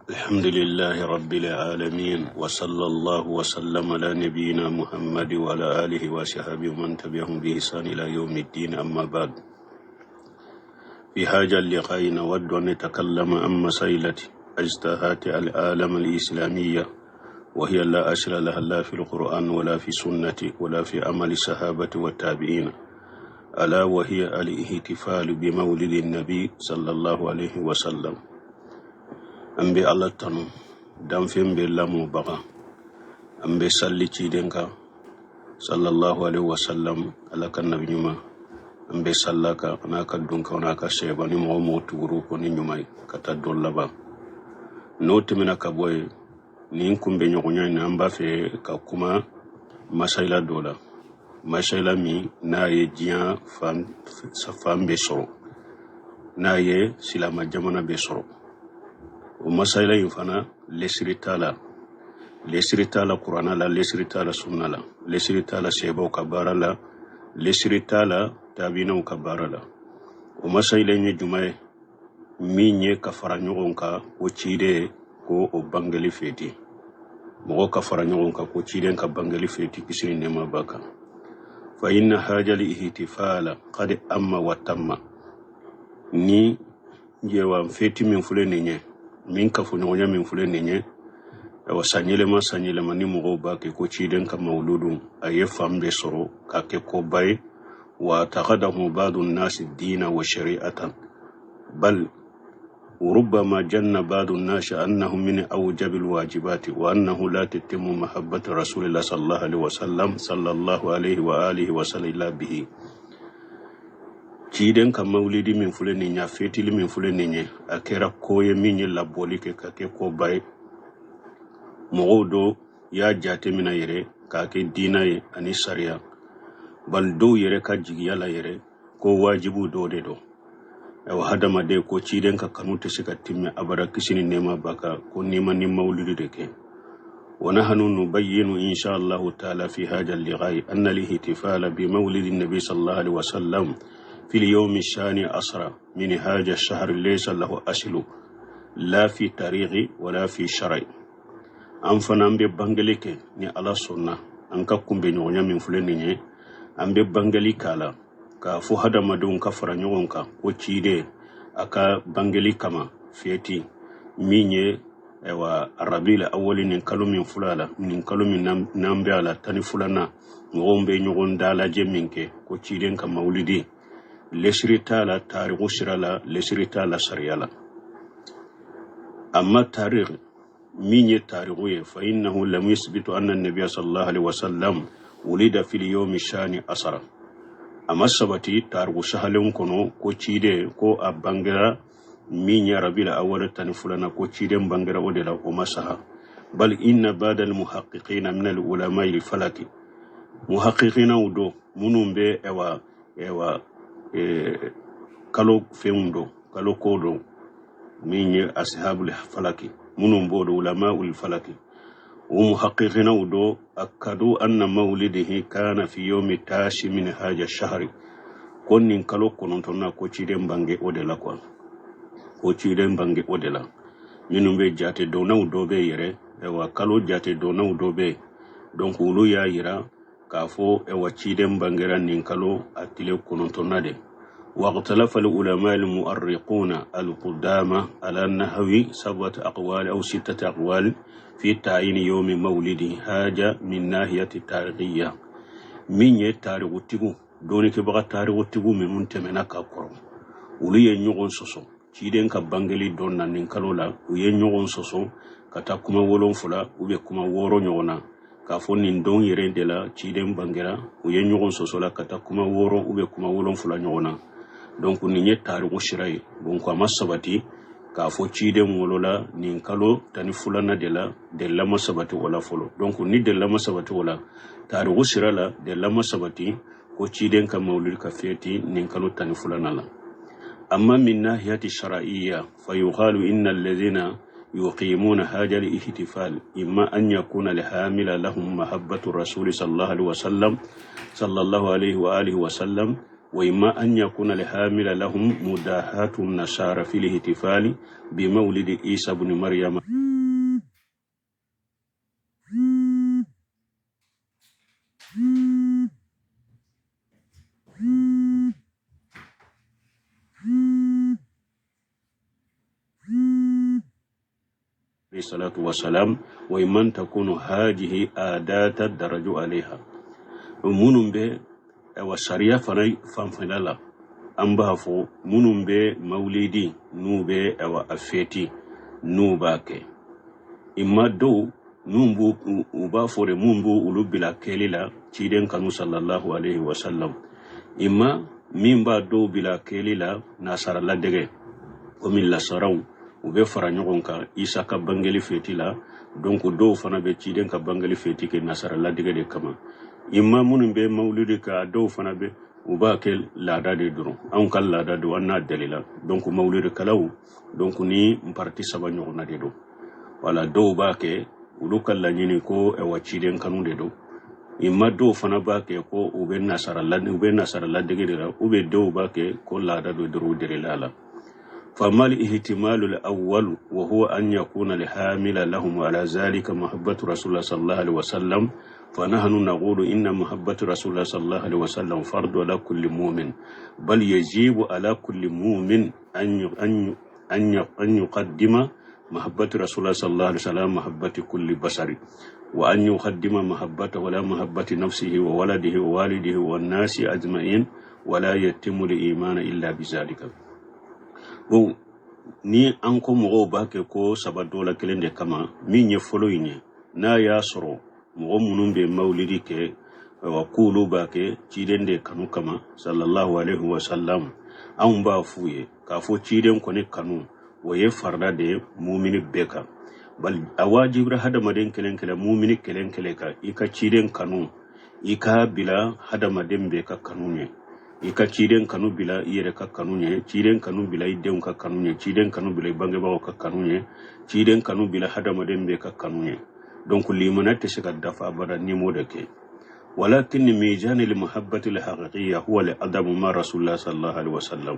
الحمد لله رب العالمين وصلى الله وسلم على نبينا محمد وعلى آله وصحبه ومن تبعهم بإحسان إلى يوم الدين. أما بعد، في هذا اللقاء نود أن نتكلم عن مسائل اجتهاد العالم الإسلامية، وهي لا أصل لها لا في القرآن ولا في السنة ولا في عمل الصحابة والتابعين، ألا وهي الاحتفال بمولد النبي صلى الله عليه وسلم. ambe Allah tanu dan fembe lamu baga ambe salli ci denka sallallahu alaihi wasallam ala kan nabi nyuma ambe sallaka naka dunka naka sheba ni mo tuguru ko ni nyumai kata dollaba no timina ka boy ni kumbe nyogonya na amba fe ka kuma masaila dola masaila mi na ye jiya fam sa fambe soro na ye silama jamana be soro o masaila infana lesritala qur'ana la lesritala sunna la lesritala sebo kabara la lesritala tabina kabara la o masaila nye jumae minye kafara nyogon ka o chide ko o bangali feti mo kafara nyogon ka ko chide ka bangali feti kisini nema baka fa inna haja li ihtifala qad amma wa tamma ni jewa feti min fulene nye min ka fu nyonya min fule nenye wa sanyele ma ni mo ba ke ko chiden ka mauludun aye fambe soro ka ke ko bay wa taqadahu ba'du an-nas ad-din wa shari'atan bal وربما جن بعض الناس أنه من أوجب الواجبات وأنه لا تتم محبة رسول الله صلى الله عليه وسلم صلى الله عليه وآله وسلم به. Ciden ka maulidi min fulani nya fetili min fulani nye akera koye minye laboli ke kake ko bay mogodo ya jate mina yere kake dina ye ani sharia bal do yere ka jigiya la yere ko wajibu do de do ewa hadama de ko ciden ka kanute sika timme abara kisini nema baka ko nima ni maulidi de ke ونحن نبين إن شاء الله تعالى في هذا اللقاء أن الاحتفال بمولد النبي صلى الله عليه وسلم في اليوم الثاني عشر من هذا الشهر ليس له أصل لا في تاريخ ولا في شرع. أنفنا ببنغليك ني على سنة أنك كم بنيونا من فلنيني أم ببنغليك على كفو هذا مدون كفر نيونك وتشيدي أكا بنغليك ما فيتي ميني ewa arabila awali nin kalo min fulala nin kalo min nambe ala tani fulana ngombe nyogon dala jeminke ko ciden ka maulidi lesrita la tariqu shirala lesrita la sariyala amma tariq min ye tariqu ye fa innahu lam yusbitu anna an-nabiy sallallahu alaihi wasallam wulida fil yawmi shani asara amma sabati tariqu shahalun kono ko cide ko abangira min ya rabila awwal tan fulana ko ciden bangira odela o masaha bal inna badal muhaqqiqina min al ulama al falaki muhaqqiqina udo munumbe ewa kalo feundo kalo kodo min ya ashabul falaki munumbo do ulama al falaki wa muhaqqiqina udo akadu anna mawlidihi kana fi yawmi tashi min haja shahri konnin kalo konontona ko ciden bange odela kwa ko ciden bange odela minum be jate do naw do be yere ewa kalo jate do naw do be donc ulu ya yira ka fo ewa ciden bangera nin kalo atile konontonade waqtalafa al ulama al mu'arriquna al qudama ala nahwi sabat aqwal aw sittat aqwal fi ta'yin yawm mawlidi haja min nahiyati tarikhiyya min ye tarikhu tigu doni ke baga tarikhu tigu min muntemena ka koro ulu ye nyogon soso ciden ka bangeli don nan nin kalola uye nyogon soso kata kuma wolon fula ube kuma woro nyogona ka fo nin don yere de la ciden bangera uye nyogon soso la kata kuma woro ube kuma wolon fula nyogona donc ni nye tariqu shirai bon ko masabati ka fo ciden wolola nin kalo tani fulana de la masabati wala folo donc ni de la masabati wala tariqu shirala de la masabati ko ciden ka maulid ka feti nin kalo tani fulana la. أما من ناحية الشرعية فيقال إن الذين يقيمون هذا الاحتفال إما أن يكون الحامل لهم محبة الرسول صلى الله عليه وسلم وإما أن يكون الحامل لهم مداهاة النصارى في الاحتفال بمولد عيسى بن مريم عليه الصلاة والسلام، وإما تكون هذه عادات الدرج عليها منهم به وسريا فني فنفنلا أنبه فو منهم به مولدي نوبه أو أفيتي نوباك إما دو نوبو وبافور منبو ولبلا كليلا تيدن كانوا صلى الله عليه وسلم إما من دو بلا كليلا نصر الله دغه ومن لسرون ube fara ɲɔgɔn kan isa ka bangeli feti la donc dɔw fana bɛ ciden ka bangeli feti kɛ nasara ladigɛ de kama imma minnu bɛ mawlidi ka dɔw fana bɛ u b'a kɛ laada de dɔrɔn anw ka laada don an n'a dalila donc mawlidi kalaw donc ni parti saba ɲɔgɔnna de don wala dɔw b'a kɛ olu ka laɲini ko wa ciden kanu de don imma dɔw fana b'a kɛ ko u bɛ nasara ladigɛ de la u bɛ dɔw b'a kɛ ko laada do dɔrɔn derela la. فما الاحتمال الأول وهو أن يكون الحامل لهم على ذلك محبة رسول الله صلى الله عليه وسلم فنحن نقول إن محبة رسول الله صلى الله عليه وسلم فرض على كل مؤمن بل يجب على كل مؤمن أن يقدم محبة رسول الله صلى الله عليه وسلم محبة كل بشر وأن يقدم محبته ولا محبة نفسه وولده ووالده والناس أجمعين ولا يتم الإيمان إلا بذلك. Bon, ni an ko mɔgɔw b'a kɛ ko saba dɔ la kelen de kama min ye fɔlɔ in ye n'a y'a sɔrɔ mɔgɔ minnu bɛ mawlidi kɛ wa k'olu b'a kɛ ciden de kanu kama sallallahu alaihi wa sallam anw b'a f'u ye k'a fɔ ciden kɔni kanu o ye farida de ye mumini bɛɛ kan bali a wajibira hadamaden kelen kelen mumini kelen kelen kan i ka ciden kanu i ka bila hadamaden bɛɛ ka kanu ye i ka ciden kanu bila i yɛrɛ ka kanu ye ciden kanu bila i denw ka kanu ye ciden kanu bila i bangebagaw ka kanu ye ciden kanu bila hadamaden bɛɛ ka kanu ye donc limana tɛ se ka dafa abada ni mo de kɛ ولكن ميزان المحبة الحقيقية هو الأدب مع رسول الله صلى الله عليه وسلم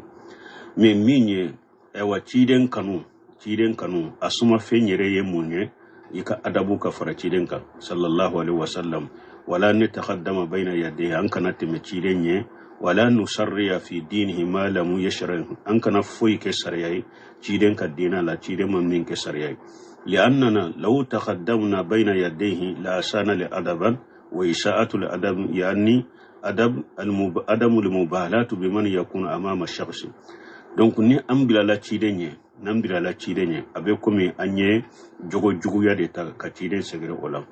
من مين أو تيدن كانوا أسمى فين يري مني يك أدبك فرتيدن صلى الله عليه وسلم ولا نتقدم بين يديه أنك نتمتيدن ولا نسري في دينه ما لم يشرع أنك نفوي كسرياي تيدن كدينا لا تيدن من كسرياي لأننا لو تقدمنا بين يديه لأسانا لأدبا وإساءة الأدب يعني أدم المبالاة بمن يكون أمام الشخص donc ni ambila la cidenye nambila la cidenye abe komi anye jogo juguya de ta ka ciden segere ola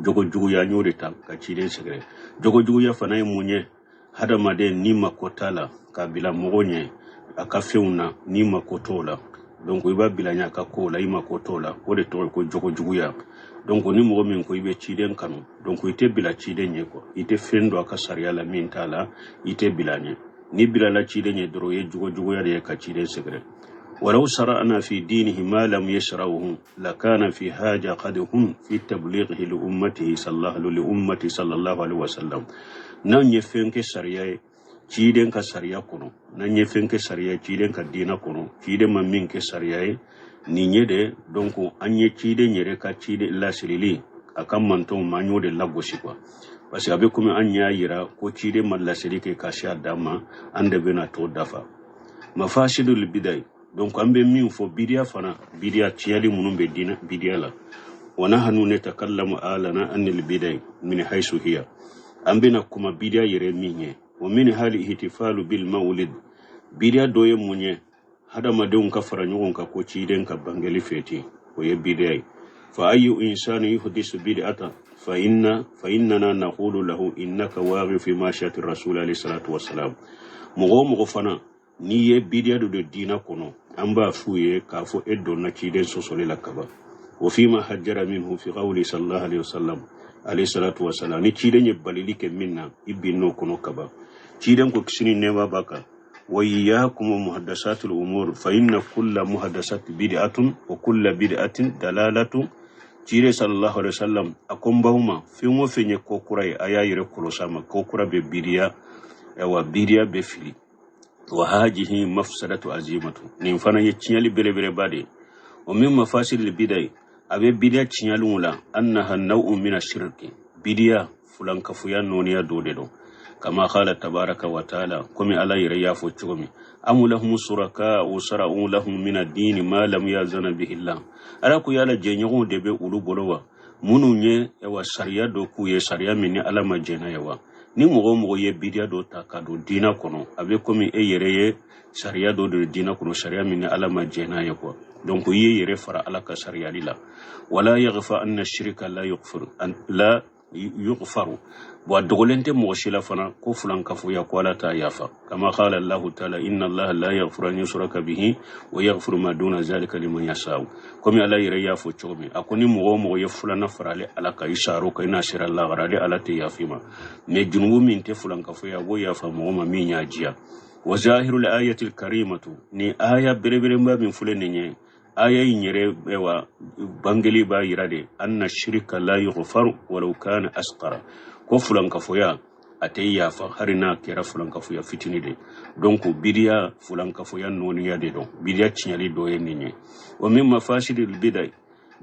jogo juguya nyo de ta ka ciden segere jogo juguya fana munye hadamade ni makotala ka bila mogonye akafeuna ni makotola donc iba bila nya ka kola ima kotola ko de to ko jogo juguya donc ni mo min ko ibe ciden kanu donc ite bila ciden nye ko ite fendo aka sariya la min tala ite bilanye ni bila la ciden nye doro ye jugo jugo ya ka ciden segre ولو سرعنا في دينه ما لم يشرعه لكان في حاجة قدهم في تبليغه لأمته صلى الله عليه وسلم نان يفنك سريا ciden ka sariya kono nan ye fenke sariya ciden ka dina kono ciden man min ke sariya ni nye de donc an ye ciden yere ka ciden la sirili akan manton manyo de lagosi quoi parce que abe comme an ya yira ko ciden man la sirili ke ka sha dama an de bena to dafa mafasidul bidai donc an be min fo bidia fana bidia ciyali munun be dina bidia la wana hanu ne takallamu alana anil bidai min haythu hiya an bena kuma bidia yere minye ومن هذه احتفال بالمولد بيديا دوي مونيه هذا ما دون كفر نيون كو تشيدن كبانغلي فيتي وي بيديا فاي انسان يحدث بدعه فاننا نقول له انك واغ في ماشيه الرسول عليه الصلاه والسلام مغو فنا ني بيديا دو دينا كونو امبا فويه كافو ادو نا تشيدن سوسولي لكبا وفيما حجر منه في قول صلى الله عليه وسلم عليه الصلاه والسلام ني تشيدن يبالي منا يبينو كونو كبا ciden ko kisini nema baka wa iyyakum muhaddasatul umur fa inna kulla muhaddasat bid'atun wa kulla bid'atin dalalatu cire sallallahu alaihi wasallam akon bawma fin wo fenye ko kurai ayayire kulo sama ko kura be bidiya yawa bidiya be fili wa hajihi mafsadatu azimatu nin fana ye tinyali bere bade wa min mafasidil bidai abe bidiya tinyali wala annaha naw'un min ash-shirki bidiya fulan kafuya noniya dode do kama qala tabaraka wa taala kumi ala yariya fo chugumi am lahum suraka wa sara'u lahum min ad-din ma lam yazana bihi Allah ala ku yala jenyo de be ulu bolowa munu nye yawa sariya do ku ye sariya min ala majena yawa ni mogo ye bidiya do ta ka do dina kono abe komi e yere ye sariya do do dina kono sariya min ala majena yawa donc ye yere fara ala ka sariya lila wala yaghfa anna ash-shirka la yughfaru wa dogolente moshila fana ko fulan kafu ya kwala ta yafa kama qala Allah ta'ala inna Allah la yaghfiru an yushraka bihi wa yaghfiru ma duna zalika liman yasha'u komi ala yere yafo chomi akoni mogo ye fulana farale ala ka isharo ka ina shira Allah garale ala te yafima me junubu min te fulan kafu ya go yafa mogo ma min yajiya wa zahirul ayati al-karimatu ni aya bere ma min fulene nye aya yinyere ewa bangeli ba yirade anna shirka la yughfaru walau kana asqara ko fulan kafoya atayya fa harina kera fulan kafoya fitini de donc bidiya fulan kafoya noni ya de don bidiya chinyali do yeninye wa min mafasidil bidai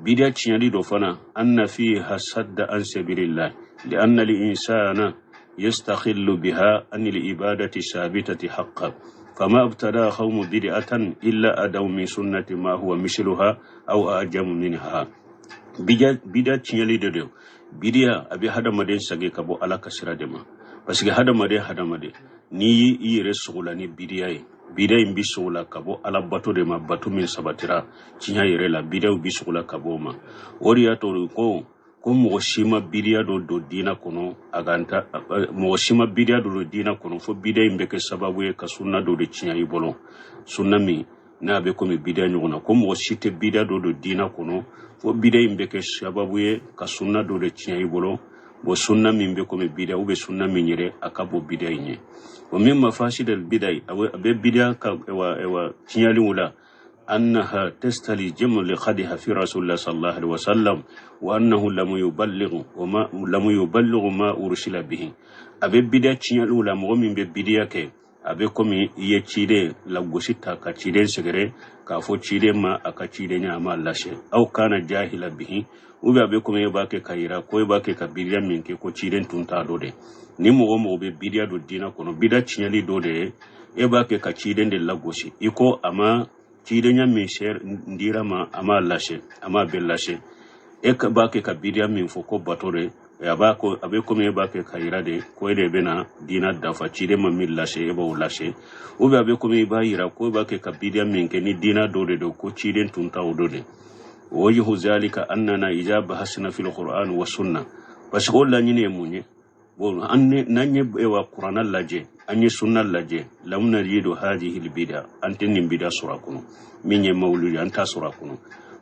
bidiya chinyali do fana anna fiha sadda an sabilillah li anna li insana yastakhillu biha an li ibadati sabitati haqqan فما ابتدى قوم بدعة إلا أدوا من سنة ما هو مثلها أو أعجم منها بدا تشيلي دو بدا أبي هذا مدين سجى كبو على كسر دما بس هذا مدين ني يرسولاني بدا يمبي سولا كبو على باتو دما باتو من سباترا تشيا يرلا بدا يمبي سولا كبو ما وريا توركو ko mogo shima bidiya do dina kono aganta mogo shima bidiya do dina kono fo bidiya imbe ke sababu ye ka sunna do de cinya ibolo sunna mi na be ko mi bidiya nyogona ko mogo shite bidiya do dina kono fo bidiya imbe ke sababu ye ka sunna do de cinya ibolo bo sunna mi imbe ko mi bidiya ube sunna mi nyere akabo bidiya nye wa min mafasidal bidai abe bidiya ka ewa cinya liwula أنها تستلزم لخدها في رسول الله صلى الله عليه وسلم وأنه لم يبلغ ما أرسل به أبي بدأ تشيلو لا مغمين ببدأ كي أبي كمي يتشيل لغوسيتا كتشيل سجرة كافو تشيل ما أكتشيل نعم الله أو كان جاهلا به أبي كمي يباكي كايرا كوي باكي كبدأ منك كتشيل تونتا دودي نمو ببدأ دو دينا كونو بدأ تشيل دودي يباكي كتشيل دي لغوسي إكو أما tidenya min sher ndira ma ama lashe ama bellashe ek ba ke ka bidia min foko batore ya ba ko abe ko me ba ke kayira de ko de bena dina dafa tide ma min lashe e ba lashe o be abe ko me ba yira ko ba ke ka bidia min ke ni dina do de ko tiden tunta o do de wajhu zalika annana ijaba hasna fil qur'an wa sunna parce que la nyine munye bon anne nanye e wa qur'an laje أني سنة لجي لم نجد هذه البدع أنت نبدأ سراكم من مولود أنت سراكم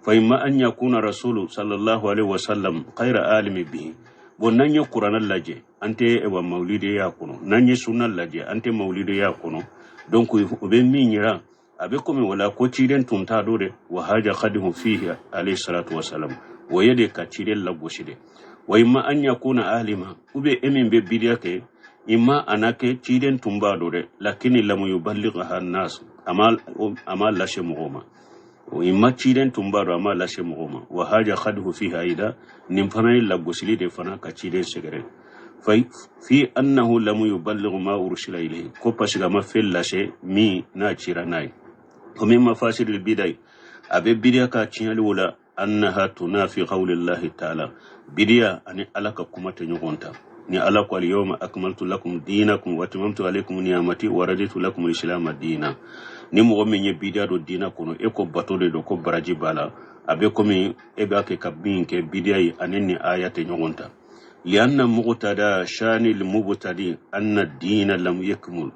فإما أن يكون رسول صلى الله عليه وسلم غير عالم به ونني قرآن لجي أنت إبا مولود يكون نني سنة لجي أنت مولود يكون دونك وبين يرى أبيكم ولا كوتشيرن تنتادور وهذا خدم فيه عليه الصلاة والسلام ويدي كتشيرن لبوشيد وإما أن يكون عالما وبي أمين ببديك إما أناك تشيدن تنبادور لكن لم يبلغها الناس أما لا شيء مغوما وإما تشيدن تنبادور أما لا شيء مغوما وهذا خده فيها إذا نمفنا لبوسلي دفنا كتشيدن سجرين في أنه لم يبلغ ما أرسل إليه كوباش ما في لا شيء مي ناتشيرا ناي ومن مفاسد البداية أبي بداية كاتشيال ولا أنها تنافي قول الله تعالى بداية أن ألاك كمات نغونتا ni ala ko al-yawma akmaltu lakum dinakum wa atmamtu alaykum ni'mati wa raditu lakum al-islam dina ni mo min ye bidia do dina kono e ko batode do ko baraji bala abe ko mi e ba ke kabin ke bidia yi aneni ayate nyogonta li anna muqtada shani al-mubtadi anna ad-din lam yakmul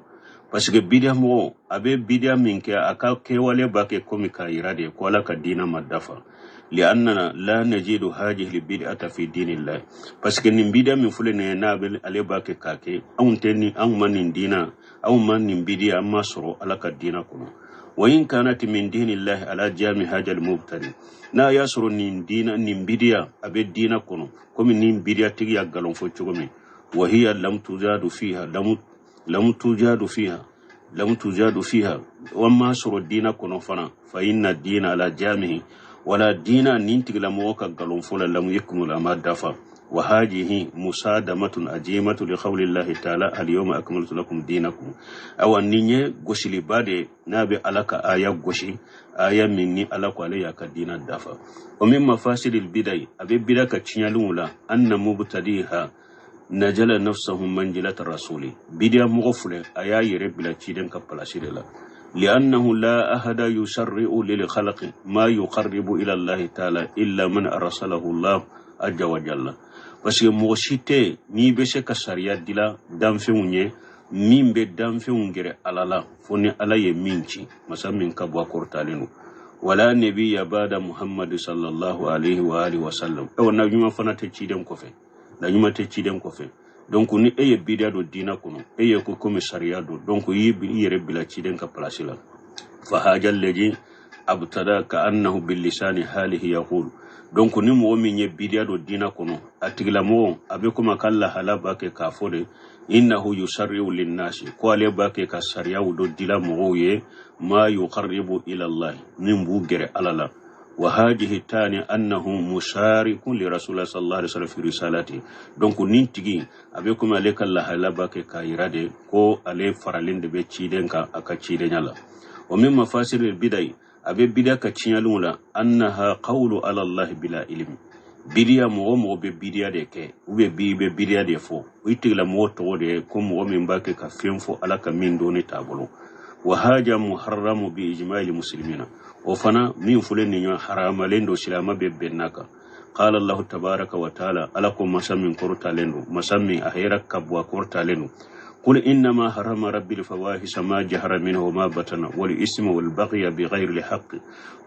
parce que bidia mo abe bidia min ke aka ke wale ba ke ko mi ka irade ko la ka dina madafa لأننا لا نجد هذه البدعة في دين الله بس كن بدعة من فلنا نابل على باك كاكي أو تني أو من دينا أو من بدعة ما سرو على كدينا كنا وإن كانت من دين الله على جامع هذا المبتدئ نا يسر نين دينا نين بدعة أبد دينا كنا كم نين بدعة تيجي أقلون فوتشومي وهي لم تزاد فيها لم تجاد فيها وما سر الدين كنو فنا فإن الدين على جامه ولا دين ننتق لموكا قلون فلا لم يكمل أما دفع وهذه مسادمة أجيمة لقول الله تعالى اليوم أكملت لكم دينكم أو أنني غشي لبادي نابي ألك آية غشي آية مني ألك عليها كدين الدفع ومن مفاسد البداية أبي بداية كتشنالون أن مبتديها نجل نفسهم منجلة الرسول بداية مغفلة آية يرب لا تشيدن كبلاسير لا لأنه لا أحد يشرع للخلق ما يقرب إلى الله تعالى إلا من أرسله الله عز وجل parce que mɔgɔ si tɛ n'i bɛ se ka sariya dila danfɛnw ye min bɛ danfɛnw gɛrɛ ala la fo ni ala ye min ci masa min ka bɔ a kɔrɔtalen don wala nebiya bada muhammadu sallallahu alaihi wa alihi wa sallam na ɲuman fana tɛ ciden kɔfɛ na ɲuman tɛ ciden kɔfɛ donc ni e ye bidiya don diina kɔnɔ e ye ko komi sariya don donc i yɛrɛ bila ciden ka place la fa hajal leji abtada ka annahu bil lisani halihi yaqul donc ni mɔgɔ min ye bidiya don diina kɔnɔ a tigilamɔgɔ a bɛ kuma ka lahala b'a kɛ k'a fɔ de innahu yusarri'u linnasi ko ale b'a kɛ ka sariyaw don dila mɔgɔw ye ma yuqarribu ila Allah min b'u gɛrɛ ala la wa hadhihi tani annahu musharikun li rasulillah sallallahu alaihi wasallam fi risalati donc nin tigi a bɛ kuma ale ka lahala b'a kɛ k'a yira de ko ale faralen de bɛ ciden kan a ka cidenya la wa min mafasidil bidai abe bidia ka cinyalun la annaha qawlu ala Allah bila ilmi bidia mo be bidia de ke ube be bidia de fo itigla mo to de ko mo min ba ke ka fenfo ala ka min do ne tabolo wa haja muharramu bi ijma'il muslimina o fana min fulen ni harama lendo silama be benaka qala Allah tabaaraka wa ta'ala alakum masamin qurtalendo masamin ahira kabwa qurtalendo قل إنما حرم ربي الفواحش ما جهر منه وما بطن والإثم والبغي بغير الحق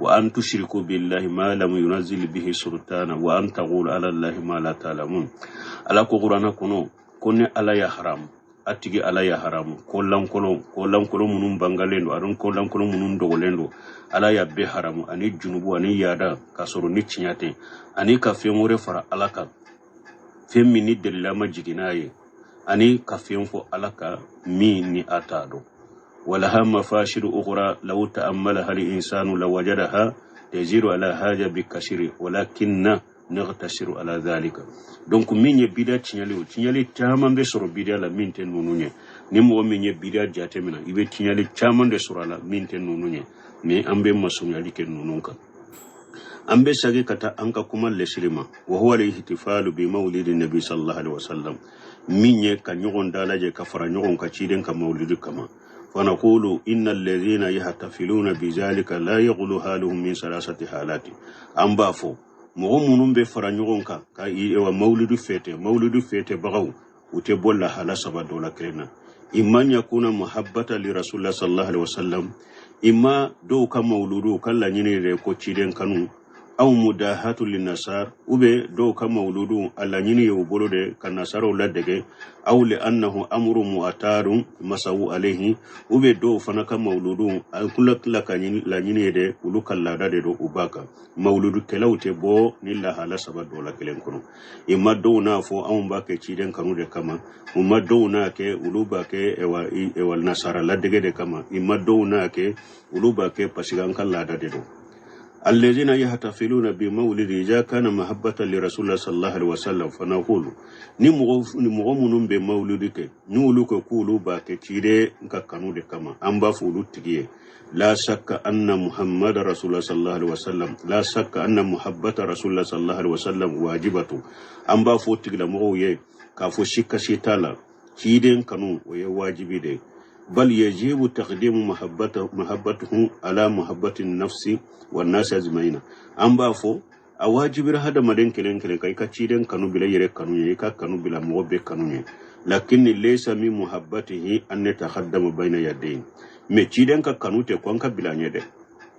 وأن تشركوا بالله ما لم ينزل به سلطانا وأن تقول على الله ما لا تعلمون على قرآن كوني على يا حرام أتيجي على يا حرام كلام منون بانغالينو أرون كلام منون دوغولينو على يا بي حرام أني جنوبو أني يادا كسرو نيتشياتي أني كفيموري فرا ألاكا فيم مني دليل ما جيجيناي ani kafin fo alaka min ni atado wala hamma fashiru ukhra law ta'ammala hal insanu lawajadaha tajiru ala haja bikashiri walakinna naghtasiru ala dhalika donc min ye bida tinyali tama be soro bida la min ten nununye ni mo min ye bida jate mina ibe tinyali tama de soro la min ten nununye mais ambe masunyali ken nununka ambe sage kata anka kuma leslima wa huwa al-ihtifalu bi mawlid an-nabi sallallahu alaihi wasallam minye ka nyogon dalaje ka fara nyogon ka ciden ka mawlidu kama fa naqulu innal ladhina yahtafiluna bizalika la yaghlu haluhum min salasati halati amba fo mo munum be fara nyogon ka wa mawlidu fete bagaw ute bolla hala saba dola krena imman yakuna muhabbata li rasulillah sallallahu alaihi wasallam imma do ka mawludu kala nyine re ko ciden kanu aw mudahatu linnasar ube do ka mawludu alla nyini yo bolode kan nasaro ladege aw li annahu amru mu'tarun masawu alayhi ube do fana ka mawludu al kulakla kan la nyini de ulukal lada de do ubaka mawludu kelawte bo nilla hala sabado la kelen kono imma do na fo am ba ke ciden kanu de kama umma do na ke uluba ke ewal nasara ladege de kama imma do na ke uluba ke pasigan kan lada de do الذين يحتفلون بمولد إذا كان محبة لرسول الله صلى الله عليه وسلم فنقول نمغمون بمولدك نولك كولو باك تيري كانوا كما أنبا فولو تيري لا شك أن محمد رسول الله صلى الله عليه وسلم لا شك أن محبة رسول الله صلى الله عليه وسلم واجبة أنبا فوتك لمغوية كافو شكا شتالا تيري كانوا ويواجبي دي بل يجب تقديم محبته على محبة النفس والناس أجمعين أمبا فو أواجب هذا مدين كلين كاي كاتشيدن كانوا بلا يرك كانوا يكا كانوا بلا موبي كانوا لكن ليس من محبته أن يتقدم بين يدين مي تشيدن كانوا تكون كبلا نيده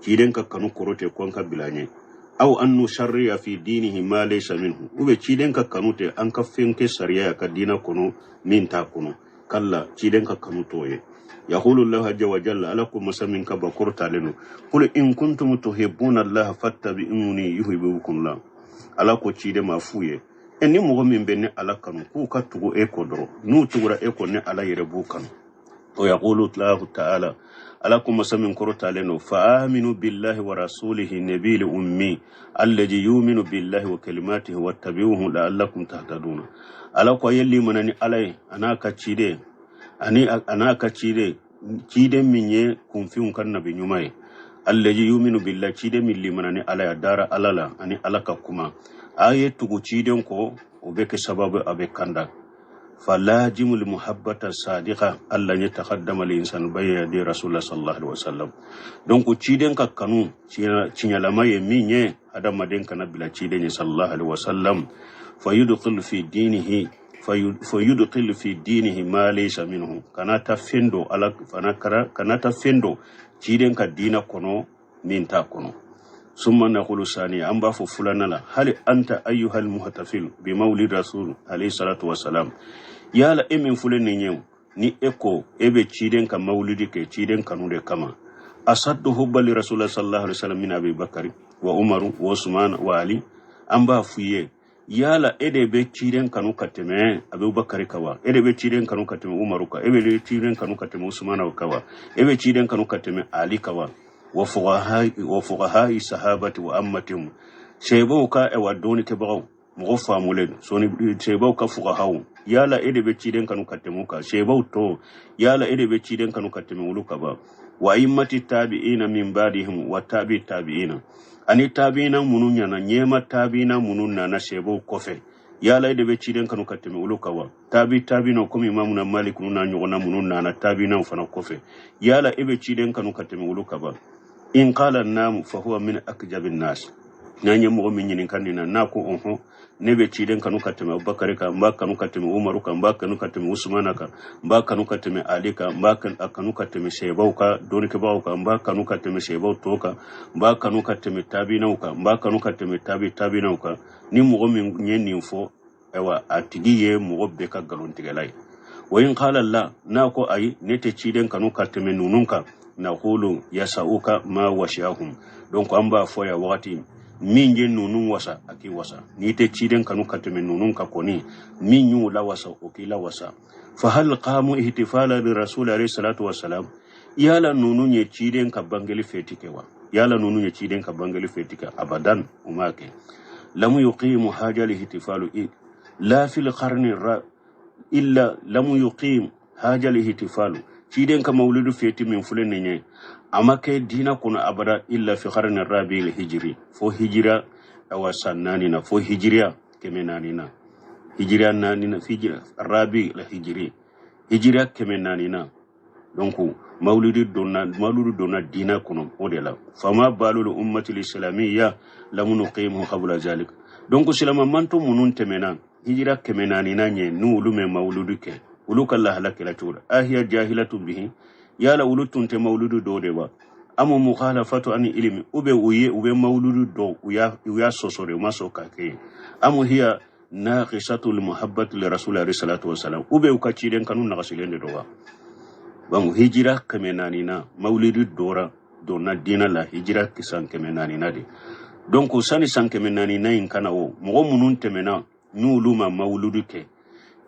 تشيدن كانوا كرو تكون كبلا ني أو أن نشرع في دينه ما ليس منه وبي تشيدن كانوا تأنك فينك سريا كدينا كانوا من تاكونو كلا تشيدن كانوا توي يقول الله عز وجل ألكم مسمين كبكور تعلنوا قل إن كنتم تحبون الله فاتبعوني يحببكم الله ألكم تشيد ما فويه إني مغمين بني ألكم كو كتغو إيكو درو نو تغرا إيكو ني ألا يربو كانوا ويقول الله تعالى ألكم مسمين كرتا لنو فآمنوا بالله ورسوله النبي الأمي الذي يؤمن بالله وكلماته واتبعوه لعلكم تهتدون ألكم يلي منني علي أنا كتشيدي أنا كتشيدي تشيدي مني كنفيون كالنبي نيومي الذي يؤمن بالله تشيدي من اللي منني علي دار ألالا أني ألككما آية تقو تشيدي كو وبك سبب أبي كندك فلاجم المحبة الصادقة ألا يتقدم الإنسان بين يدي رسول الله صلى الله عليه وسلم donc ciden ka kanu cinyalama ye minye ada maden kana bila ciden صلى الله عليه وسلم فيدخل في دينه ما ليس منه kana tafendo ala kana tafendo ciden ka dina kono minta kono ثم نقول ثانيا أنبا فلان لا هل أنت أيها المحتفل بمولد رسول عليه الصلاة والسلام يالا إمن فلان نيو ni eko ebe chiden ka maulidi ke chiden kanude kama asaddu hubba li rasulullah sallallahu alaihi wasallam min abi bakari wa umaru wa usman wa ali amba fuye yala ede be chiden kanu kateme abu bakari kawa ede be chiden kanu kateme umaru ka ebe be chiden kanu kateme usman kawa ebe chiden kanu kateme ali kawa wa fuqahai sahabati wa ammatihum shebo ka e wadoni ke bawo mo famulen soni shebo ka fuqahau yala ede be ciden kanu katemu ka shebo to yala ede be ciden kanu katemu uluka ba wa immati tabi'ina min ba'dihim wa tabi'ina ani tabi'ina mununya na nyema tabi'ina mununna na shebo kofe yala ede be ciden kanu katemu uluka wa tabi'ina ko imamu na malik nuna nyona mununna na tabi'ina fana kofe yala ebe ciden kanu katemu uluka ba in qala an-nam fa huwa min akjabin nas nanye mo min yin kanina nako onho nebe ciden kanu kateme Abubakar ka mba kanu kateme Umar ka mba kanu kateme Usman ka mba kanu kateme Ali ka mba kanu kateme Shebau ka doni ke bawo ka mba kanu kateme Shebau to ka mba kanu kateme Tabina ka mba kanu kateme Tabina ka ni mo min nyen fo ewa atigiye mo be ka galon tigalai wayin qala la nako ai nete ciden kanu kateme nununka naqulu yasauka ma washahum donc amba foya wakati minje nunun wasa aki wasa ni te ciden kanu kateme nunun ka koni minyu la wasa okila wasa fa hal qamu ihtifala bi rasul alayhi salatu wassalam yala nunun ye ciden ka bangeli fetikewa yala nunun ye ciden ka bangeli fetika abadan umake lam yuqimu haja li ihtifalu la fil qarni illa lam yuqim haja li ihtifalu ciden ka maulidu feti min fulene nye amake dina kuna abada illa fi qarni rabi al-hijri fo hijra awasanani na fo hijriya kemenani na hijriya nani na hijra rabi al-hijri hijriya kemenani na donc maulidu donna dina kuna odela fama balul ummati al-islamiyya lam nuqimu qabla zalik donc silama manto munun temena hijra kemenani na nye nulume maulidu ke uluka Allah halakila tura ahiya jahilatu bihi yala ulutun te mauludu do de ba amu mukhalafatu ani ilmi ube mauludu do uya sosore maso kake amu hiya naqisatu almuhabbatu li rasulillahi sallallahu alaihi wasallam ube ukachiden kanun nagasilende do ba bangu hijira kemenani na maulidu dora dona dina la hijira kisan kemenani na de donc sani san kemenani na inkana o mo munun temena nuluma mauludu ke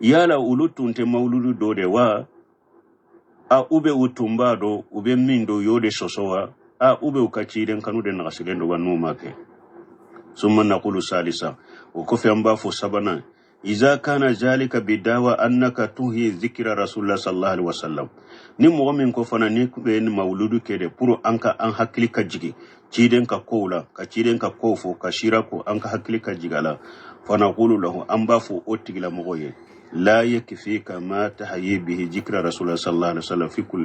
yala ulutunte mauludu do de wa a ube utumba do ube mindo yode sosowa a ube ukachiden kanu de nagasilendo wanu make summa naqulu salisa ukofi amba fo sabana iza kana zalika bidawa annaka tuhi dhikra rasulullah sallallahu alaihi wasallam ni mu'min ko fana ni be mauludu kede puro anka an hakili ka jigi ciden ka kola ka ciden ka kofo ka shira ko anka hakili ka jigala fa naqulu lahu amba fo otigila mogoye لا يكفيك ما تحيي به ذكر رسول الله صلى الله عليه وسلم في كل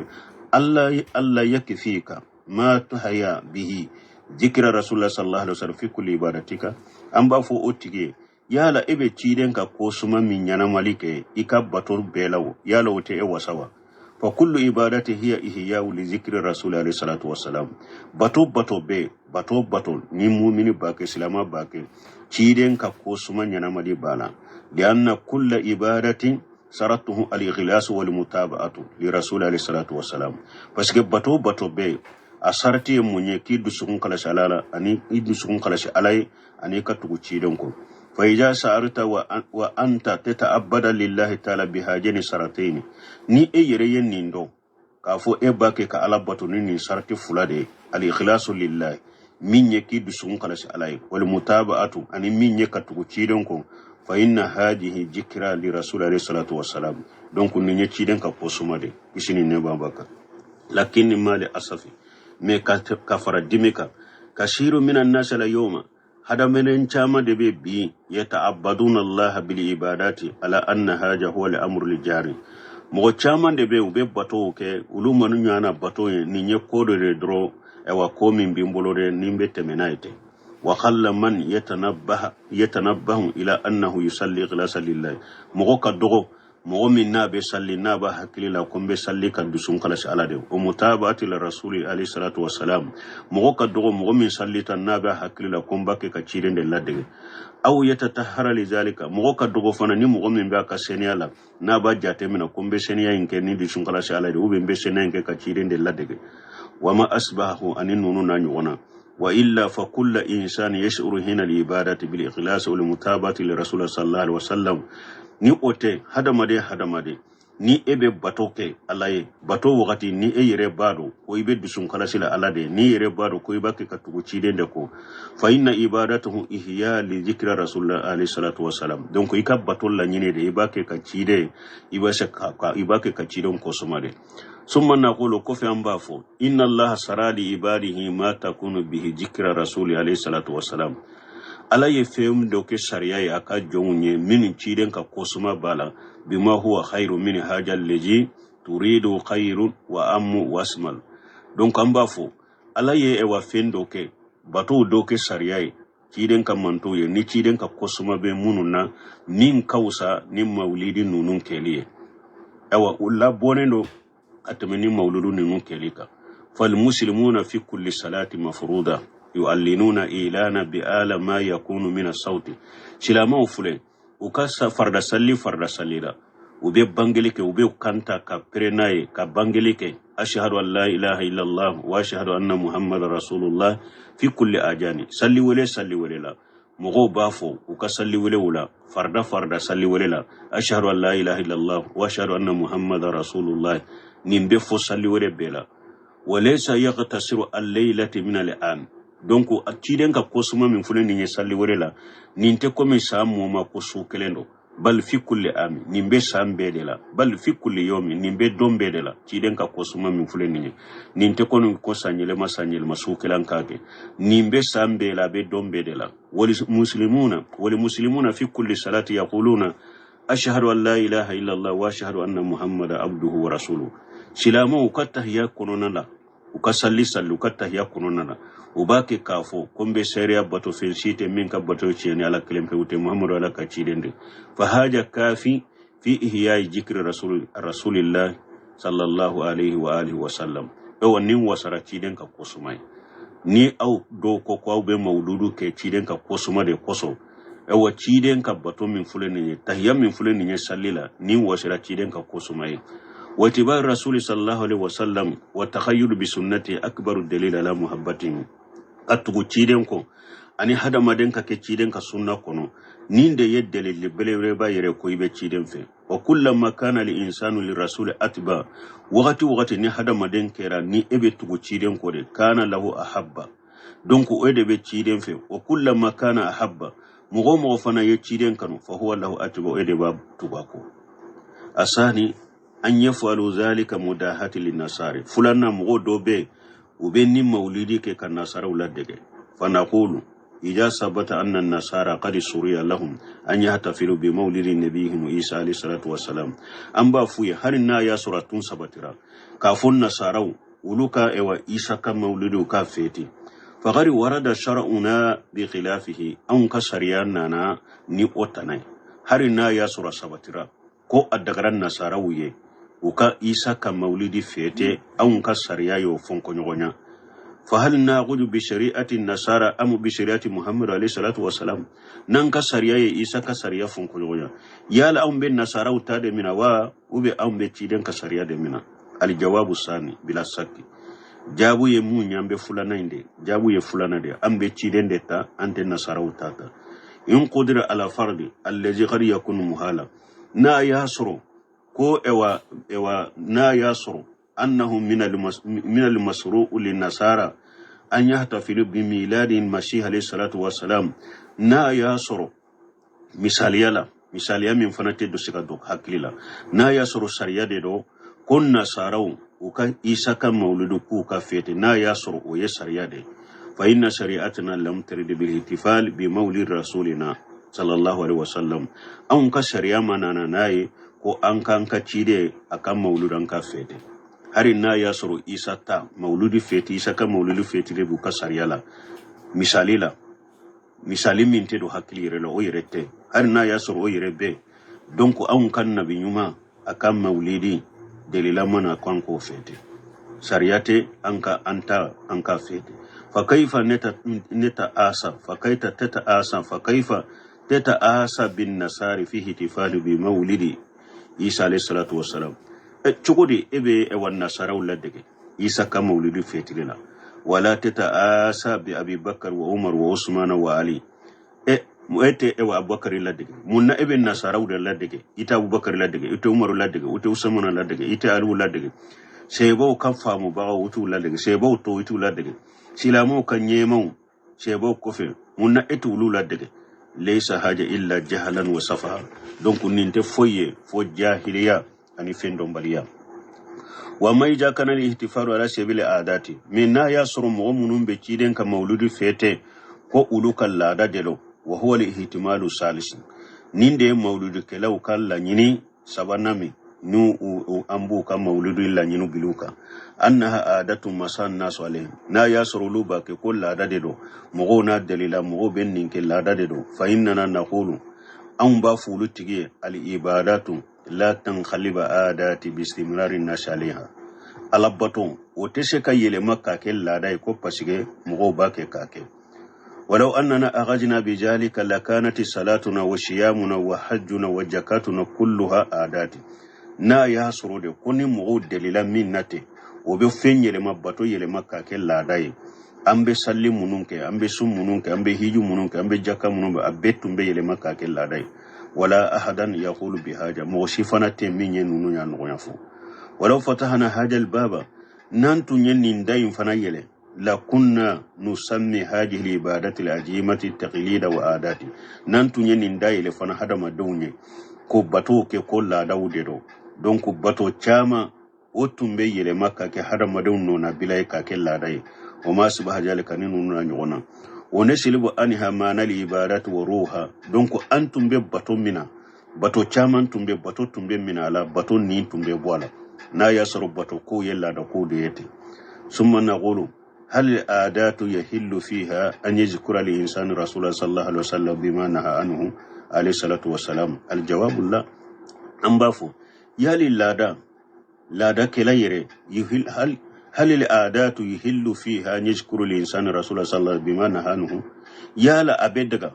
الله يكفيك ما تحيا به ذكر رسول الله صلى الله عليه وسلم في كل عبادتك ام بافو اوتيغي يالا ابي تشيدن كا كوسما من يانا مالك ايكا باتور بيلاو يالا وتي اي وسوا فكل عبادته هي احياء لذكر رسول الله عليه الصلاه والسلام باتو ني مؤمن باك اسلام باك تشيدن كا كوسما يانا مالي بالا لأن كل عبادة سرته الإخلاص والمتابعة لرسول عليه الصلاة والسلام parce que bato be asarti munye ki dusukun kala shalala ani idusukun kala shalai ani ka tugu cidon ko fa ija sa'arta wa anta tata'abbada lillahi ta'ala bihajani sarataini ni e yere yen nindo kafo e bake ka ala bato ni sarti fulade al ikhlasu lillahi min yeki dusun kala si alai wal mutaba'atu ani min yeka tugu cidon ko fa inna hadihi jikra li rasul alayhi salatu wassalam donc ni nyeci den ka posumade isini ne babaka lakin mali asafi me ka fara dimika kashiru minan nas la yawma hada menen chama de be bi yata'abbaduna allah bil ibadati ala anna haja huwa al amru li jari mo chama de be ube bato ke ulumanu nyana bato ni nye kodo de dro ewa komi bimbolore nimbe temenaite wa khalla man yatanabbahu ila annahu yusalli ikhlasa lillahi mo ka dogo mo min na be salli na ba hakili la ko be salli kan dusun kala shi alade o mutaba'ati la rasuli alayhi salatu wassalam mo ka dogo mo min salli tan na ba hakili la ko mbake ka ciren de ladde aw yatatahhara li zalika mo ka dogo fana ni mo min ba ka seniala na ba jate mina ko be seniya inke ni dusun kala shi alade o be seniya inke ka ciren de ladde وما أصبحه أن نونو نانيونا وإلا فكل إنسان يشعر هنا العبادة بالإخلاص والمتابعة لرسول صلى الله عليه وسلم ni ote hadamade ni ebe batoke alaye bato wakati ni yere bado ko ibe dusun kalasila alade ni yere bado ko ibake katugo cidende ko fa inna ibadatuhu ihya li zikra rasulullah alayhi salatu wassalam donc ika bato la nyine de ibake ka cide ibake ka cidon ko somade ثم نقول كفي أنبافو إن الله سرى لعباده ما تكون به ذكر رسول عليه الصلاة والسلام ala ye fem do ke sharia ya ka jonye min ciden ka kosuma bala bima huwa khairu min hajal leji turidu khairu wa ammu wasmal donc amba fo ala ye e wa fen do ke bato do ke sharia ciden ka manto ye ni ciden ka kosuma be mununa min kausa ni maulidi nunun keliye ewa ulla bonendo atmeni mauludu nunun kelika fal muslimuna fi kulli salati mafruda يؤلنون إيلانا بآل ما يكون من الصوت سلاما وفلين وكاسا فرد سلي لا وبي بانجليك وبي كانتا كبرناي كبانجليك أشهد أن لا إله إلا الله وأشهد أن محمد رسول الله في كل أجاني سلي ولي لا مغو بافو وكسلي ولي ولا فرد سلي ولي لا أشهد أن لا إله إلا الله وأشهد أن محمد رسول الله نمبفو سلي ولي بلا وليس يغتصر الليلة من الآن donc atiden ka kosuma min fune ni salli werela ninte ko mi samu ma ko su kelendo bal fi kulli ami nimbe sambe de la bal fi kulli yomi nimbe dombe de la tiden ka kosuma min fune ni ninte ko no ko sanyele ma su kelan kake nimbe sambe la be dombe de la wal muslimuna fi kulli salati yaquluna ashhadu an la ilaha illa allah wa ashhadu anna muhammada abduhu wa rasuluhu silama ukatahya kunona la ukasalli ukatahya kunona la ubake kafo kombe sharia bato fensite minka bato cheni ala kelempe ute muhammadu ala kachidende fahaja kafi fi ihya'i jikri rasulillah sallallahu alaihi wa alihi wa sallam ewa nin wasara chiden ka kosumai ni au do ko ko be mauludu ke chiden ka kosuma de koso ewa chiden ka bato min fuleni tahiyya min fuleni sallila ni wasara chiden ka kosumai واتباع الرسول صلى الله عليه وسلم وتخيل بسنته أكبر الدليل على محبته atugu ciden ko ani hada maden ka ke ciden ka sunna kono ninde yeddele le belewre ba yere ko ibe ciden fe wa kullama kana li insanu li rasul atba waqti ni hada maden kera ni ebe tugu ciden ko de kana lahu ahabba donc o de be ciden fe wa kullama kana ahabba mugo fana ye ciden kanu fa huwa lahu atba o de ba tugako asani an yafalu zalika mudahati lin nasari fulanna mugo dobe وبين مولدي كالنصارى ولدك فنقول إذا ثبت أن النصارى قد سري لهم أن يحتفلوا بمولد نبيهم عيسى عليه الصلاة والسلام أما فوي هرنا يا سورة سبترا كافون النصارى ولوكا إوا عيسى كمولد كافيتي فغير ورد شرعنا بخلافه أن كسرياننا نيوتناي هرنا يا سورة سبترا كو أدغران النصارى ويه uka isa ka maulidi fete an ka sariya yo fonko nyogonya fa hal na'khudhu bi shari'ati nasara am bi shari'ati muhammad alayhi salatu wassalam nan ka sariya ye isa ka sariya fonko nyogonya yala am ben nasara uta de mina wa ube am be ciden ka sariya de mina al jawabu sani bila sakki jabu ye mu nyambe fulana inde jabu ye fulana de am be ciden de ta ante nasara uta ta in qudira ala fardi allazi qad yakunu muhala na yasru ko ewa na yasru أنه من المسروق للنصارى أن يحتفلوا بميلاد المسيح عليه الصلاة والسلام نا ياسر misaliya min fana te do sika dok hakilila na ya soro sariya de do kon nasaraw u ka isa ka maulidu ku ka fete na ya soro o ye sariya de fa inna shari'atuna lam tarid bil ihtifal bi maulid rasulina sallallahu alaihi wasallam an ka shari'a manana nayi ko an kan ka cide akan maulidan ka fete hari na ya soro isa ta mauludi fete isa ka maulidu fete de bu ka sariya la misali min te do hakilire lo o yerete har na ya soro o yerebe donc an kan nabi nyuma akan maulidi delila mana kan ko fete sariyate anka anta anka fete fa kaifa neta asa fa kaita tata asa fa kaifa tata asa bin nasari fi ihtifal bi maulidi isa alayhi salatu wassalam chugodi ebe e wan nasara uladege isa ka maulidi fete la ولا تتآسى بأبي بكر وعمر وعثمان وعلي muete ewa abubakar ladege munna ibn nasaraw de ladege ita abubakar ladege ita umar ladege ita usman ladege ita ali ladege sebo kan famu ba wutu ladege sebo to wutu ladege silamo kan yemon sebo kofe munna etu lu ladege laysa haja illa jahalan wa safaha donc ninte foye fo jahiliya ani fendo baliya wa mai ja kana ihtifaru ala sabili adati minna yasru mu'minun be kiden ka mauludi fete ko ulukan lada delo wa huwa al-ihtimalu salis ninde mauludu kelaw kala nyini sabanami nu ambu ka mauludu la nyinu biluka annaha adatu masan nas alayhim na yasru luba ke kullu adade mugo na dalila mugo bennin ke ladade do fa inna naqulu an ba fulu tige al-ibadatu la tankhaliba adati bi istimrarin nas alayha alabaton o tese ka yele makka ke ladai ko pasige mugo ba ke kake ولو أننا أخذنا بذلك لكانت صلاتنا وصيامنا وحجنا وزكاتنا كلها عادات نا يحصر دي كوني مغود دليل منته وبفين يلما باتو يلما كاكل لاداي ambe salli mununke ambe sum mununke ambe hiju mununke ambe jaka mununke abetum be yelema kakel ladai wala ahadan yaqulu bihaja mawsifana teminye nunu ya noyafu walau fatahana haja albaba nantu nyenin dayin fana yele la kunna nusammi hadhihi alibadati alajimati taqlida wa adati nantu nyenin dayile fana hadama downye ko bato ke ko la dawde do donc bato chama otumbe yele makka ke hadama dawno na bilay ka ke la day o ma subha jalika ninu na nyona onesilu anha mana alibadati wa ruha donc antum be bato mina bato chama tumbe bato tumbe mina ala bato ni tumbe bwala na yasru bato ko yella da ko de yete summa naqulu هل العادات يحل فيها أن يذكر الإنسان رسول الله صلى الله عليه وسلم بما نهى عنه عليه الصلاة والسلام الجواب لا أنبافو يالي لادا كلا يري هل العادات يحل فيها أن يذكر الإنسان رسول الله صلى الله عليه وسلم بما نهى عنه يالا أبدغا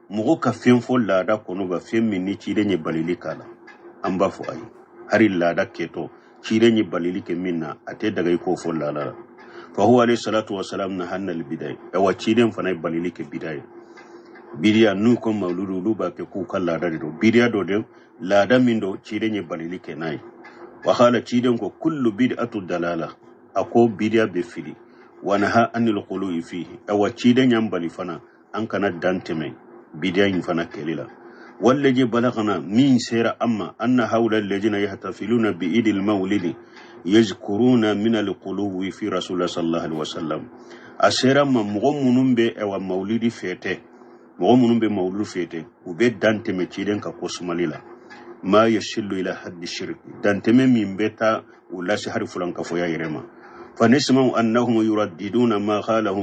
مغوكا فين فول لادا كونوغا فين مني تيريني باليلي كالا أنبافو أي هل لادا كيتو تيريني باليلي كمينا أتدغا يكو فول لادا فهو عليه الصلاة والسلام نهانا البداية وچيدن فناي باليلك بداية بيديا نوكم مولودو لوبا كوكا لادا دو بيديا دو دو لادا من دو چيدن باليلك ناي وخالا چيدن كو كل بدعة الدلالة أكو بيديا بفلي ونها أن القلوء فيه وچيدن ينبالي فنا أنكنا دانتمي بيديا ينفنا كليلا والذي بلغنا من سير أما أن هؤلاء الذين يحتفلون بإيد المولد يذكرون من القلوب في رسول الله صلى الله عليه وسلم أسيرا ما مغمونون بي أو مولد فيته مغمونون بي مولد فيته وبي دانتمي تيدن كقسماليلا ما يشل إلى حد الشرك دانتمي من بيتا ولا سحر فلان كفويا يرما فنسمع أنهم يرددون ما قاله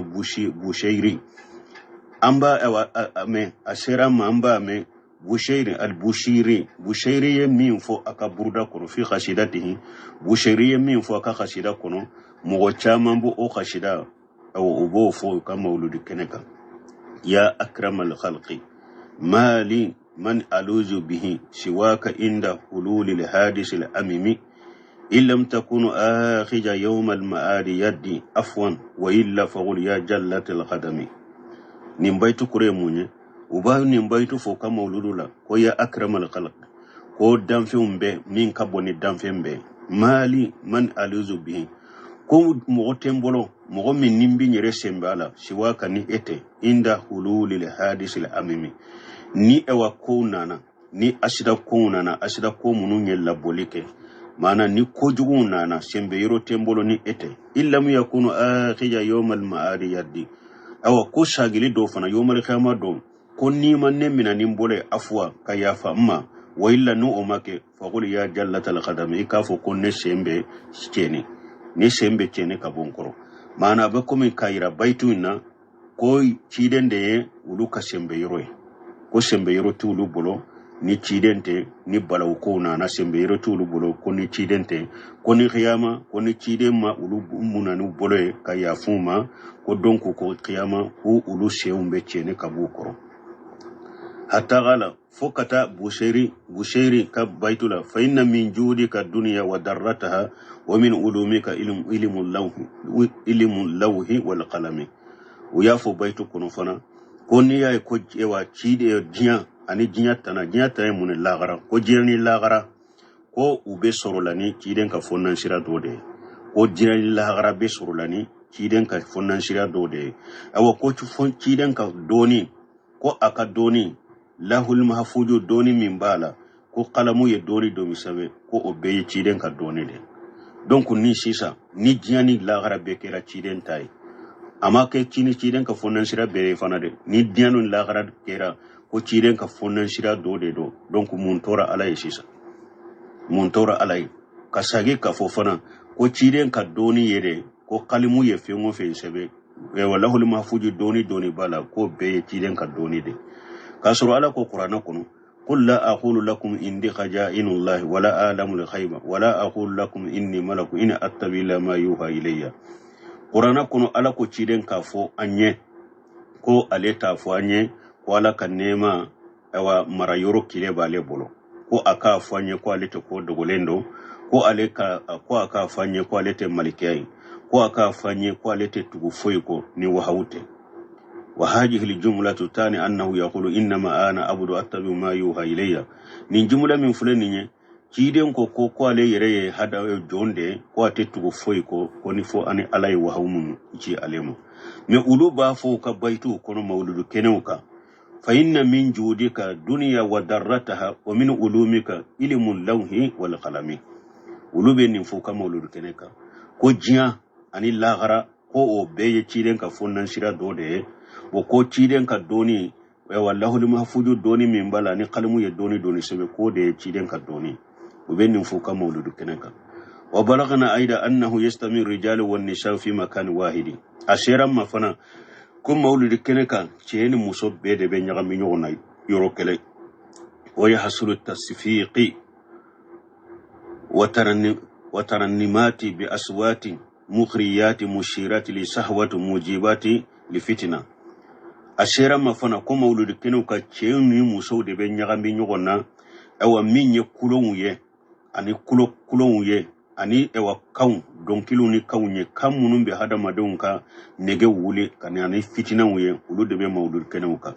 بوشيري أمبا أو أمي أسيرا ما أمبا أمي بوشيري البوشيري بوشيري يمين فو أكا بردا كنو في خشيدته بوشيري يمين فو أكا خشيدا كنو مغوچا منبو أو خشيدا أو أبو فو كما ولد كنكا يا أكرم الخلق ما لي من ألوذ به سواك عند حلول الحادث الأميمي إن لم تكن آخج يوم المآد يدي أفوا وإلا فقل يا جلة القدم نمبيت كريموني ubayu nimbaitu foka mauludula ko ya akramal khalq ko damfembe min kaboni damfembe mali man aluzu bihi ko mogo tembolo mogo min nimbi nyere sembala siwaka ni ete inda hululil hadisil amimi ni ewa ko nana ni asida ko nana asida ko munu nyella bolike mana ni ko jugu nana sembe yoro tembolo ni ete illa mu yakunu akhija yawmal ma'adi yaddi awa ko shagili do fana yawmal qiyamah do ko ni man ne mina nimbole afwa kayafa amma wa illa nu omake faqul ya jallatal qadam ikafo ko ne sembe cheni ne sembe cheni kabonkoro mana ba ko min kayira baituna ko chidende ulu ka sembe yoro ko sembe yoro tulu bolo ni chidente ni balaw ko na sembe yoro tulu bolo ko ni chidente ko ni qiyama ko ni chidema ulu munanu bolo kaya fuma ko donko ko qiyama ko ulu seumbe cheni kabukoro hatta gala fokata bushairi ka baitula fa inna min judika dunya wa darrataha wa min ulumika ilmul lawhi wal qalami uyafo baitu kono fana ko ni ya ko ewa chide dinya ani dinya tana mun lagara ko jirni lagara ko ube sorolani chiden ka fonnan sira dode ko jirni lagara be sorolani chiden ka fonnan sira dode awa ko chiden ka doni ko aka doni lahul mahfuju doni min bala ko qalamu ye doni do misabe ko obeye chiden ka doni de donc ni sisa ni diani lagara be kera chiden tay ama ke chiden ka fonnan sira bere fana de ni dianu lagara kera ko chiden ka fonnan sira do de do donc mun tora alay sisa mun tora alay kasage ka fofana ko chiden ka doni yede ko qalimu ye fengo fe sebe e walahul mahfuju doni bala ko beye chiden ka doni de kasuru ala ko qur'ana kono qul la aqulu lakum indi khaja'inullah wala a'lamu al-ghaiba wala aqulu lakum inni malaku in attabi la ma yuha ilayya qur'ana kono ala ko ciden ka fo anye ko aleta fo anye ko ala kan nema awa marayoro kile bale bolo ko aka fo anye ko aleta ko dogolendo ko aleka ko aka fo anye ko aleta malikiyai ko aka fo anye ko aleta tugu foyiko ni wahawte وهذه الجملة تعني أنه يقول إنما أنا أبدو أتبع ما يوحى إلي من جملة من فلانية كيدن كو علي يري هذا جونde ko atetu foi ko ni fo ani alay wahum ci alemu me ulu ba fo ka baitu kono mawludu kenewka fa inna min judika dunya wa darrataha wa min ulumika ilmul lawhi wal qalami ulu be nin fo ka mawludu keneka ko jiya ani lagara ko o beye ciden ka fonnan sira dode wo ko ciden ka doni wallahu mahfuju doni min bala ni qalmu ye doni sebe ko de ciden ka doni wo be nin fo ka mawludu keneka wa balagna aida annahu yastami rijalu wan nisa fi makan wahidi ashiran mafana ko mawludu keneka ceni muso be de be nyaga mi nyona yoro kele wa yahsulu tasfiqi wa tarannimati bi aswati mukhriyati mushirati li sahwati mujibati li fitna ashera mafana ko mawludu keneka ceni muso de be nyaga mi nyona awa minye kulonye ani kulonye ani ewa kaun donkilu ni kaunye kamunun be hada madonka nege wule kani ani fitina wuye ulu de be mawlud kenewka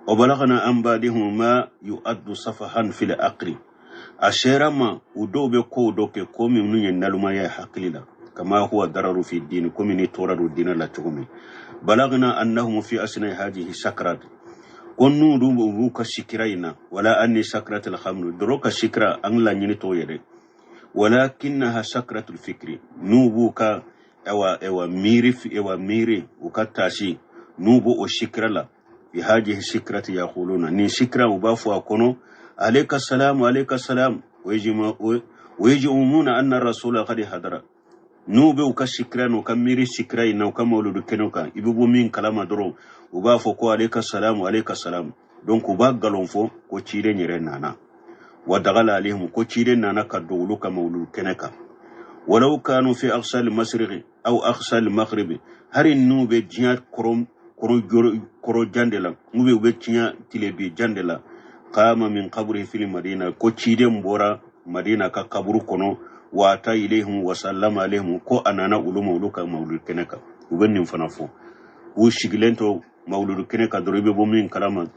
o balagana ambadihum ma yu'addu safahan fil aqli ashera ma udobe ko doke ko min nunye naluma ya haklila kama huwa dararu fi din ko min toraru din la tugumi balagna annahum fi asna hadhihi sakrat konnu du ka shikiraina wala anni sakratul khamr droka shikra an la nyini to yede ولكنها سكرة الفكر نوبوكا اوا ميري وكتاشي نوبو وشكر لا في هذه الشكرة يقولون ني شكرا وبافوا كونو عليك السلام ويجمعون ان الرسول قد حضر نوبو كشكرا وكميري شكرا وكمولد كنوكا يبو من كلام درو وبافوا كو عليك السلام دونك وباغالون فو كو تشيري نيرنا ودغل عليهم كوتشيرين نانا كدولو كمولو كنكا ولو كانوا في أقصى المشرق أو أقصى المغرب هري نوبة جيات كرو جاندلا نوبة جيات تلبي جاندلا قام من قبره في المدينة كوتشيرين بورا مدينة كقبرو كنو وأتى إليهم وسلم عليهم كو أنانا أولو مولو كمولو كنكا وبنين فنافو وشغلين تو مولو كنكا دريبي بومين كلاما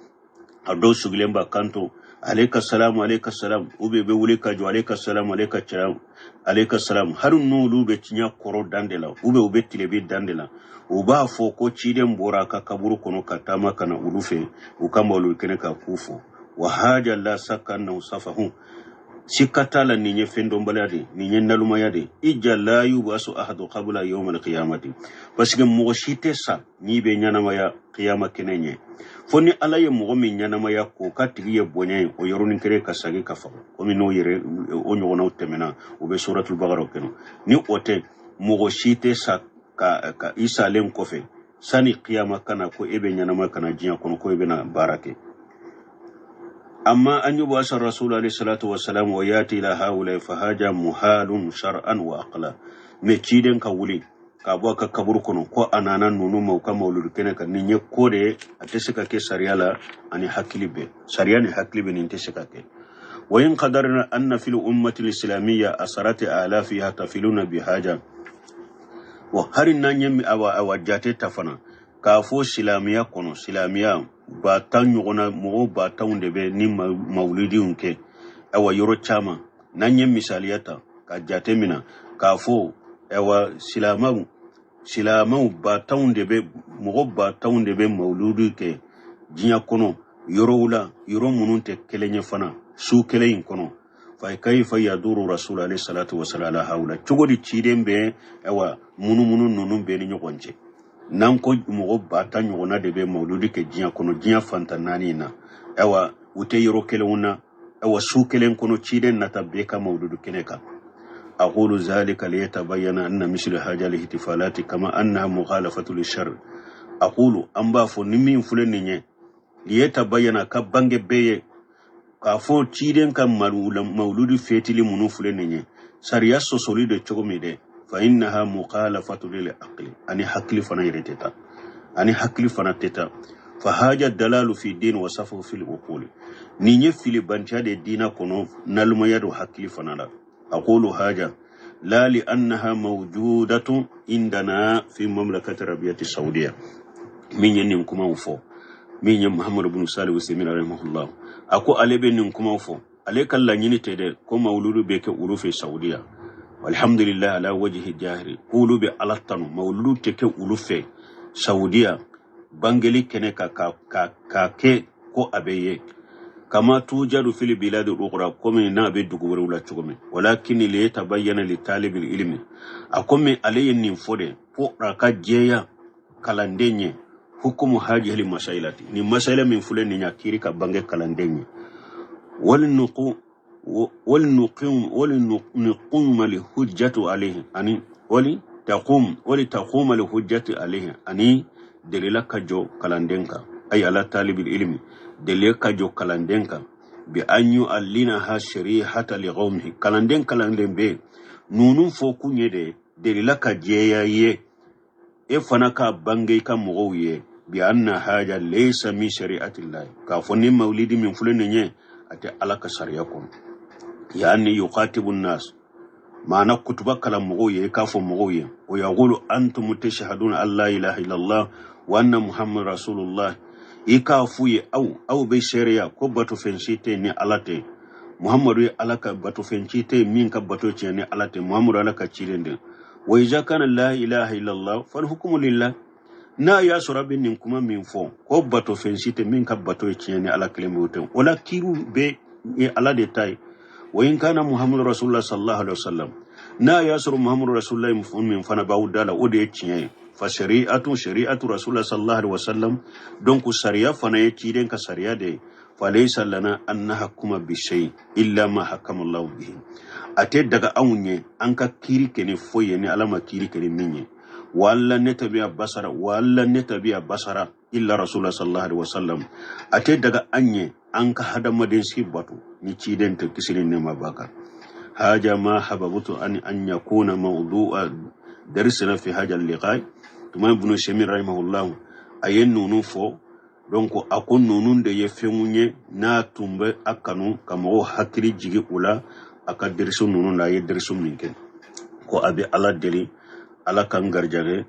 أدو شغلين باكانتو alayka salam ube be wuli ka jo alayka salam har nulu be tinya koro dandela ube tilebe dandela uba fo ko ciden bora ka kaburu kono katama kana ulufe ukamba ulukene ka kufo wa haja la sakanna usafahu sikatala ninye fendo mbalade ninye naluma yade ija la yubasu ahadu qabla yawm al-qiyamati parce mo shite sa ni be nyana maya qiyama kenenye foni alaye mo mi nyana maya ko katigi ye bonye o yoroni kere kasagi kafa o mi no yere o nyona utemena o be suratul baqara keno ni ote mo shite sa ka isa len kofe sani qiyama kana ko ebe nyana maya kana jinya kono ko ebe na barake أما أن يبعث الرسول عليه الصلاة والسلام ويأتي إلى هؤلاء فهذا محال شرعا وعقلا مكيدن كولي كابوا كبركونو كو أنانا نونو موكا مولود كنك نيني كوري أتسكا كي سريالا أني حكلي بي سرياني حكلي بي ننتسكا كي وإن قدرنا أن في الأمة الإسلامية أسرات آلافها تفلون بحاجة وهرين نانيم أو جاتي تفنا كافو سلاميا كونو سلاميا batan nyogona mo batan de be ni maulidi unke ewa yoro chama nanye misaliyata ka jatemina ka fo ewa silama batan de be mo batan de be mauludi ke jinya kono yoro wula yoro mununte kelenye fana su keleyin kono fa kayfa yaduru rasul alayhi salatu wassalam haula chugodi chidembe ewa munu nunun be ni nyogonje nanko mo batan nyogona de be mauludi ke jinya kono jinya fantanani na ewa ute yoro kelewuna ewa su kelen kono chiden natabeka mauludu keneka أقول ذلك ليتبين أن مثل هذه الاحتفالات كما أنها مخالفة للشرع أقول أمبا فنمين فلنيني ليتبين كبانج بي كافو تشيدن كم مولود فيتلي منو فلنيني سريا سوسولي دي تشومي دي فإنها مخالفة للعقل أني حقل فنيرتتا أني حقل فنتتا فهذا الدلال في الدين وصفه في العقول نيني في لبنتها دي دينا كنو نلما يدو حقل فنالا أقول هذا لا لأنها موجودة عندنا في مملكة العربية السعودية من ينكم أوفو من محمد بن صالح وسيمين رحمه الله أكو علي بنكم أوفو عليك الله ينتدى كم مولود بك أولوف السعودية والحمد لله على وجه الجاهري قولوا بألطن مولود تك أولوف السعودية بانجلي كنكا كاكي كو أبيه كما توجد في البلاد الأخرى كم نابد دغور ولا تشومي ولكن ليتبين لطالب العلم أكم عليه نفوده فوق جيا كالانديني حكم هذه المسائل ni مسائل من فلان نياكيري كبانغ كالانديني ولنقوم لحجة عليه أني ولتقوم لحجة عليه أني دليلك جو كالاندينكا أي على طالب العلم دليلك جو كالاندينكا بأن يؤلنها شريحة لغومه كالاندين بي نونون فوكو نيدي دليلك جيا إفناكا بانغي كمغوية بأن هذا ليس من شريعة الله كافوني مولدي من فلنيني أتي ألاك سريكم يعني يقاتب الناس معنى كتبا كلام مغوية كافو مغوية ويقول أنتم تشهدون أن لا إله إلا الله وأن محمد رسول الله ikafuye au be sheria ko bato fenchite ni alate muhammadu alaka bato fenchite min ka bato ce ni alate muhammadu alaka cirende wa iza kana la ilaha illallah fal hukmu lillah na ya surabin nin kuma min fo ko bato fenchite min ka bato ce ni alaka lemute wala kiru be ni alade tay wa in kana muhammadu rasulullah sallallahu alaihi wasallam na ya sur muhammadu rasulullah min fana bawdala ode ciye فشريعة رسول الله صلى الله عليه وسلم دونك سريا فنيتيدن كسريا دي فليس لنا أن نحكم بشيء إلا ما حكم الله به أتي دغا أوني أنك كيري كني فويني على ما كيري كني مني ولا نتبع بصرا إلا رسول الله صلى الله عليه وسلم أتي دغا أني أنك هذا مدين سيباتو نيتيدن تكسرين نما باكا هذا ما حببت أن يكون موضوع درسنا في هذا اللقاء tuma ibn Shemir rahimahullah ayen nunu fo donc akon nunun de yefenunye na tumbe akanu kamo hakiri jigi ula aka dersu nunun la ye dersu minken ko abi ala deli ala kan garjage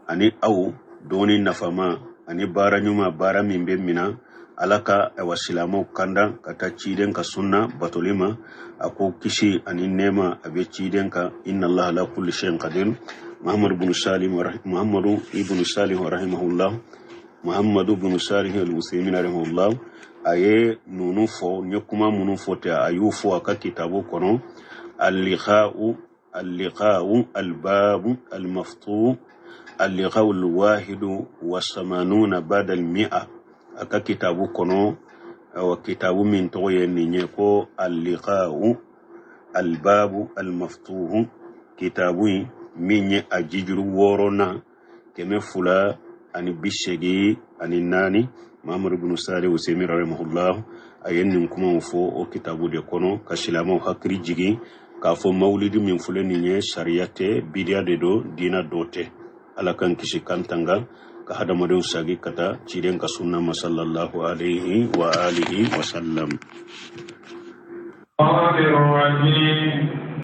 ani aw doni nafama ani bara nyuma bara mimbe mina alaka wasilamo kanda kata ciden ka sunna batolima ako kishi ani nema abe ciden ka inna Allah ala kulli shay'in qadir. Muhammad ibn Salim rahimahullah, Muhammad ibn Salih al-Uthaymin rahimahullah aye nunu fo nyekuma munu fote ayu fo aka kitabu kono al-liqa'u al-bab al-maftu' al-liqa'u al-wahid wa 80 ba'da al-mi'a aka kitabu kono wa kitabu min toye ninye ko al-liqa'u al-bab al-maftu' kitabu minye ajijuru worona keme fula ani bishegi ani nani. Muhammad ibn Salih al-Uthaymin rahimahullah ayen kuma fo o kitabu de kono ka silama hakri jigi ka fo maulidi min fulani nye shariyate bidia de do dina dote ala kan kishi kantanga ka hada madon sagi kata ciden ka sunna sallallahu alaihi wa alihi wa sallam.